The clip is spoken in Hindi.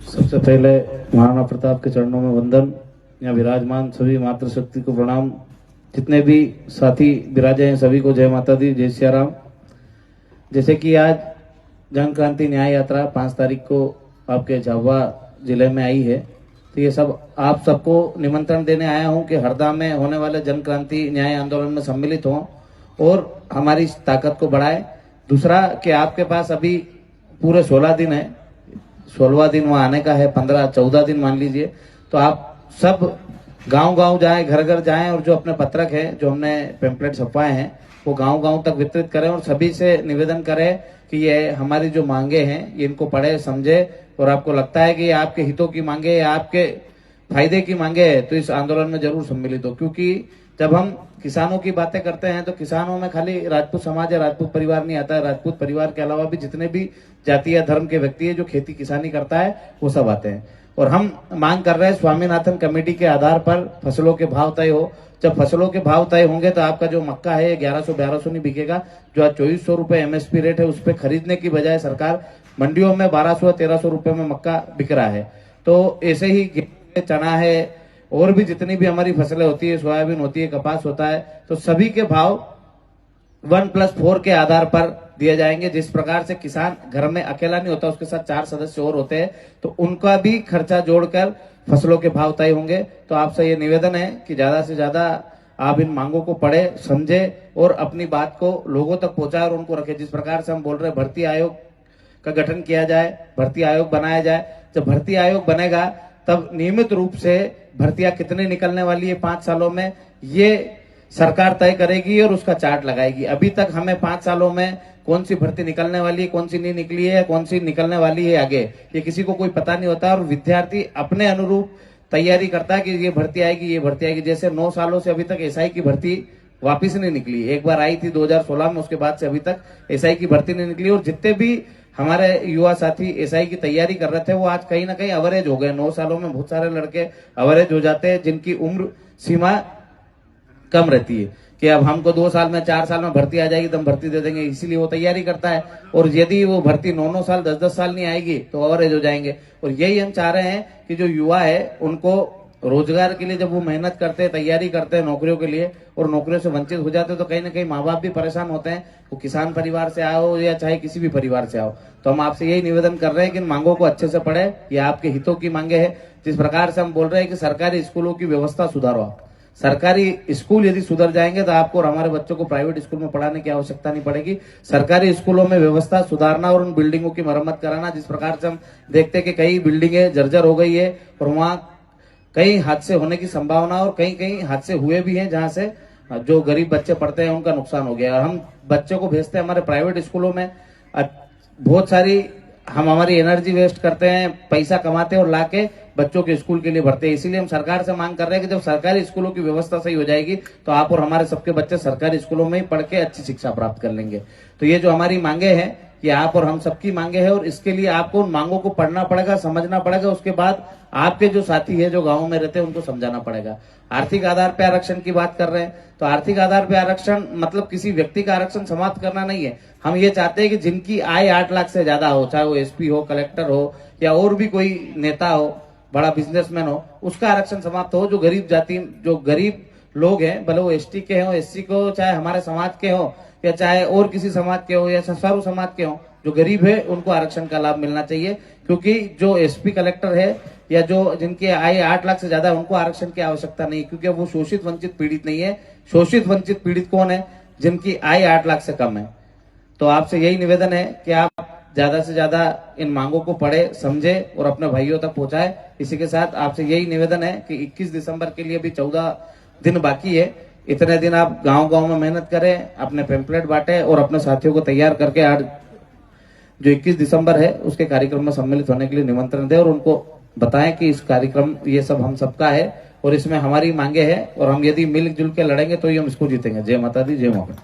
सबसे पहले महाराणा प्रताप के चरणों में वंदन। यहाँ विराजमान सभी मातृशक्ति को प्रणाम। जितने भी साथी विराजे हैं सभी को जय माता दी, जय सिया राम। जैसे कि आज जन क्रांति न्याय यात्रा 5 तारीख को आपके झाबुआ जिले में आई है, तो ये सब आप सबको निमंत्रण देने आया हूं कि हरदा में होने वाले जन क्रांति न्याय आंदोलन में सम्मिलित हों और हमारी ताकत को बढ़ाए। दूसरा कि आपके पास अभी पूरे 16 दिन है, 16वां दिन वहां आने का है, 14 दिन मान लीजिए। तो आप सब गांव-गांव जाएं, घर-घर जाएं और जो अपने पत्रक है, जो हमने पेम्पलेट छपवाए हैं, वो गांव-गांव तक वितरित करें और सभी से निवेदन करें कि ये हमारी जो मांगे हैं ये इनको पढ़े समझे, और आपको लगता है कि ये आपके हितों की मांगे है, आपके फायदे की मांगे है, तो इस आंदोलन में जरूर सम्मिलित हो। क्योंकि जब हम किसानों की बातें करते हैं तो किसानों में खाली राजपूत समाज या राजपूत परिवार नहीं आता है, राजपूत परिवार के अलावा भी जितने भी जाति या धर्म के व्यक्ति है जो खेती किसानी करता है वो सब आते हैं। और हम मांग कर रहे हैं स्वामीनाथन कमेटी के आधार पर फसलों के भाव तय हो। जब फसलों के भाव तय होंगे तो आपका जो मक्का है 1100-1200 नहीं बिकेगा। जो आज 2400 रुपए एमएसपी रेट है उस पर खरीदने की बजाय सरकार मंडियों में 1200-1300 रुपए में मक्का बिक रहा है। तो ऐसे ही चना है और भी जितनी भी हमारी फसलें होती है, सोयाबीन होती है, कपास होता है, तो सभी के भाव 1+4 के आधार पर दिए जाएंगे। जिस प्रकार से किसान घर में अकेला नहीं होता, उसके साथ 4 सदस्य और होते हैं, तो उनका भी खर्चा जोड़कर फसलों के भाव तय होंगे। तो आपसे ये निवेदन है कि ज्यादा से ज्यादा आप इन मांगों को पढ़े समझे और अपनी बात को लोगों तक पहुंचाए और उनको रखे। जिस प्रकार से हम बोल रहे हैं भर्ती आयोग का गठन किया जाए, भर्ती आयोग बनाया जाए। जब भर्ती आयोग बनेगा तब नियमित रूप से भर्तियां कितने निकलने वाली है 5 सालों में, ये सरकार तय करेगी और उसका चार्ट लगाएगी। अभी तक हमें 5 सालों में कौन सी भर्ती निकलने वाली है, कौन सी नहीं निकली है, कौन सी निकलने वाली है आगे, ये किसी को कोई पता नहीं होता। और विद्यार्थी अपने अनुरूप तैयारी करता है कि ये भर्ती आएगी, ये भर्ती आएगी। जैसे 9 सालों से अभी तक एसआई की भर्ती वापिस नहीं निकली। एक बार आई थी 2016 में, उसके बाद से अभी तक एसआई की भर्ती नहीं निकली। और जितने भी हमारे युवा साथी एसआई की तैयारी कर रहे थे वो आज कहीं ना कहीं अवरेज हो गए। 9 सालों में बहुत सारे लड़के अवरेज हो जाते हैं जिनकी उम्र सीमा कम रहती है कि अब हमको 2 साल में 4 साल में भर्ती आ जाएगी तो हम भर्ती दे देंगे, इसीलिए वो तैयारी करता है। और यदि वो भर्ती 9-9 साल 10-10 साल नहीं आएगी तो अवरेज हो जाएंगे। और यही हम चाह रहे हैं कि जो युवा है उनको रोजगार के लिए जब वो मेहनत करते हैं, तैयारी करते हैं नौकरियों के लिए और नौकरियों से वंचित हो जाते हैं, तो कहीं ना कहीं माँ बाप भी परेशान होते हैं, वो किसान परिवार से आओ या चाहे किसी भी परिवार से आओ। तो हम आपसे यही निवेदन कर रहे हैं कि इन मांगों को अच्छे से पढ़े, ये आपके हितों की मांगे हैं। जिस प्रकार से हम बोल रहे हैं कि सरकारी स्कूलों की व्यवस्था सुधारो आप। सरकारी स्कूल यदि सुधर जाएंगे तो आपको और हमारे बच्चों को प्राइवेट स्कूल में पढ़ाने की आवश्यकता नहीं पड़ेगी। सरकारी स्कूलों में व्यवस्था सुधारना और उन बिल्डिंगों की मरम्मत कराना। जिस प्रकार से हम देखते हैं कि कई बिल्डिंगें जर्जर हो गई है और वहां कई हादसे होने की संभावना और कहीं हादसे हुए भी हैं, जहां से जो गरीब बच्चे पढ़ते हैं उनका नुकसान हो गया। और हम बच्चों को भेजते हैं हमारे प्राइवेट स्कूलों में, बहुत सारी हम हमारी एनर्जी वेस्ट करते हैं, पैसा कमाते हैं और लाके बच्चों के स्कूल के लिए भरते हैं। इसीलिए हम सरकार से मांग कर रहे हैं कि जब सरकारी स्कूलों की व्यवस्था सही हो जाएगी तो आप और हमारे सबके बच्चे सरकारी स्कूलों में ही पढ़ के अच्छी शिक्षा प्राप्त कर लेंगे। तो ये जो हमारी मांगे हैं ये आप और हम सबकी मांगे हैं और इसके लिए आपको उन मांगों को पढ़ना पड़ेगा, समझना पड़ेगा। उसके बाद आपके जो साथी है जो गांव में रहते हैं उनको समझाना पड़ेगा। आर्थिक आधार पे आरक्षण की बात कर रहे हैं तो आर्थिक आधार पे आरक्षण मतलब किसी व्यक्ति का आरक्षण समाप्त करना नहीं है। हम ये चाहते हैं कि जिनकी आय 8 लाख से ज्यादा हो, चाहे वो एसपी हो, कलेक्टर हो या और भी कोई नेता हो, बड़ा बिजनेसमैन हो, उसका आरक्षण समाप्त हो। जो गरीब जाति, जो गरीब लोग हैं, भले वो एसटी के हो, एससी को, चाहे हमारे समाज के हो या चाहे और किसी समाज के हो या सर्व समाज के हो, जो गरीब है उनको आरक्षण का लाभ मिलना चाहिए। क्योंकि जो एसपी कलेक्टर है या जो जिनकी आय 8 लाख से ज्यादा है उनको आरक्षण की आवश्यकता नहीं, क्योंकि वो शोषित वंचित पीड़ित नहीं है। शोषित वंचित पीड़ित कौन है? जिनकी आय 8 लाख से कम है। तो आपसे यही निवेदन है कि आप ज्यादा से ज्यादा इन मांगों को पढ़े समझे और अपने भाइयों तक पहुंचाए। इसी के साथ आपसे यही निवेदन है कि 21 दिसंबर के लिए भी 14 दिन बाकी है। इतने दिन आप गांव-गांव में मेहनत करें, अपने पेम्पलेट बांटे और अपने साथियों को तैयार करके आज जो 21 दिसंबर है उसके कार्यक्रम में सम्मिलित होने के लिए निमंत्रण दें और उनको बताएं कि इस कार्यक्रम ये सब हम सबका है और इसमें हमारी मांगे हैं और हम यदि मिलजुल के लड़ेंगे तो ही हम इसको जीतेंगे। जय माता दी, जय माता।